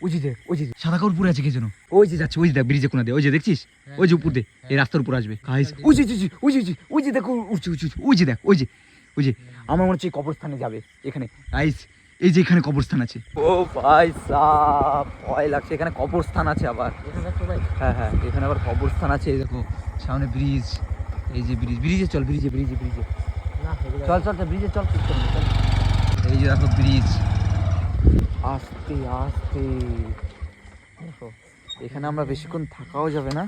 ওই যে দেখ, ওই যে সাদা কাপড় পরে আছে কে যেন, ওই যে যাচ্ছে, ওই যে দেখ ব্রিজে কোনা দিয়ে, ওই যে দেখছিস, ওই যে উপর দিয়ে এই রাস্তার উপর আসবে গাইস। ওই যে ওই যে ওই যে দেখো উঠছে উঠছে, ওই যে দেখ, ওই যে ওই যে আমার মনে হচ্ছে কবরস্থানে যাবে এখানে গাইস। এই যে এখানে কবরস্থান আছে। ও ভাই সাহ, ভয় লাগছে, এখানে কবরস্থান আছে আবার। হ্যাঁ হ্যাঁ, এখানে আবার কবরস্থান আছে। এই দেখো সামনে ব্রিজ, এই যে ব্রিজে চল, ব্রিজে চল চল, ব্রিজে চল। এই যে দেখো ব্রিজ, আস্তে আস্তে দেখো। এখানে আমরা বেশিক্ষণ থাকাও যাবে না।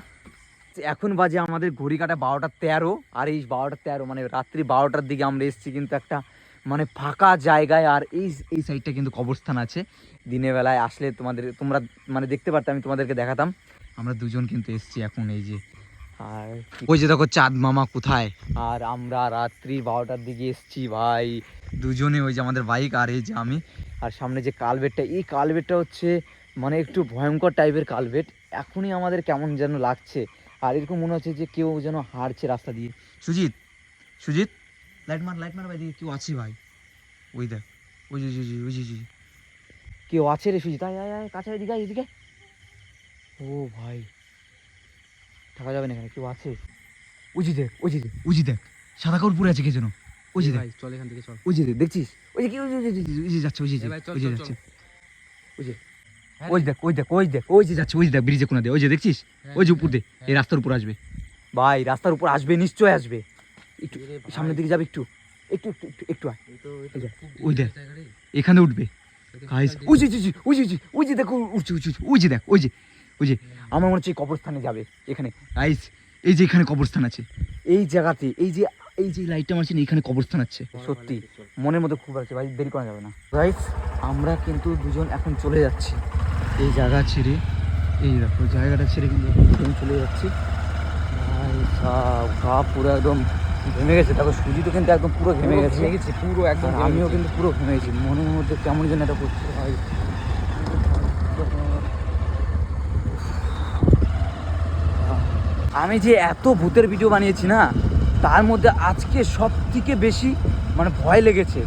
এখন বাজে আমাদের ঘড়ি কাটা 12:13, আর এই 12:13 মানে রাত্রি 12টার দিকে আমরা এসেছি কিন্তু একটা মানে ফাঁকা জায়গায়। আর এই সাইডটা কিন্তু কবরস্থান আছে। দিনের বেলায় আসলে তোমরা মানে দেখতে পারতে, আমি তোমাদেরকে দেখাতাম। আমরা দুজন কিন্তু এসেছি এখন, এই যে। আর ওই যে দেখো চাঁদ মামা কোথায়। আর আমরা রাত্রি 12টার দিকে এসেছি ভাই দুজনে, ওই যে আমাদের বাইক আর এই যে আমি। আর সামনে যে কালভেটটা, এই কালভেটটা হচ্ছে মানে একটু ভয়ঙ্কর টাইপের কালভেট। এখনই আমাদের কেমন যেন লাগছে, আর এরকম মনে হচ্ছে যে কেউ যেন হাঁটছে রাস্তা দিয়ে। সুজিত, লাইট মার ভাই, দিকে কেউ আছে ভাই। ওই দেখ, ওই যে কেউ আছে রে সুজিত, আয় আয় আয় কাছে, এদিকে। ও ভাই, থাকা যাবে না এখানে, কেউ আছে। ওই যে দেখ সাদা কাপড় পরে আছে কে যেন, ওই যে দেখ, চল এখান থেকে চল। ওই যে দেখছিস, ওই যে কি, ওই যে যাচ্ছে, ওই যে যাচ্ছে, ওই যে যাচ্ছে, ওই যে দেখ ব্রিজে কোনা দিয়ে, ওই যে দেখছিস, ওই যে উপর দিয়ে এই রাস্তার উপর আসবে ভাই, রাস্তার উপর আসবে, নিশ্চয় আসবে। একটু সামনের দিকে যাবে, একটু ওই দেখ এখানে উঠবে গাইস। ওই যে দেখো উঠছে, ওই যে দেখ, ওই যে আমার মনে হচ্ছে কবরস্থানে যাবে এখানে গাইস। এই যে এখানে কবরস্থান আছে এই জায়গাতে, এই যে লাইটটা মারছে না, এখানে কবরস্থান আছে। সত্যি মনের মধ্যে খুব আছে ভাই, দেরি করা যাবে না গাইস। আমরা কিন্তু দুজন এখন চলে যাচ্ছি এই জায়গা ছেড়ে, এই দেখো জায়গাটা ছেড়ে কিন্তু দুজন চলে যাচ্ছি ভাই। গা পুরো একদম ঘেমে গেছে, দেখো সুজি তো কিন্তু একদম পুরো ঘেমে গেছে পুরো একদম, আমিও কিন্তু পুরো ঘেমে গেছি। মনের মধ্যে কেমন যেন এটা করছে ভাই। আমি যে এত ভূতের ভিডিও বানিয়েছি না, তার মধ্যে আজকে সব থেকে বেশি মানে ভয় লেগেছে,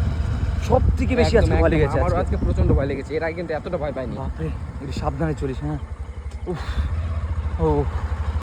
আজকে ভয় লেগেছে। আমার আজকে প্রচন্ড ভয় লেগেছে, এর আগে কিন্তু এতটা ভয় পাইনি। বাপরে, একটু সাবধানে চলিস। হ্যাঁ, ও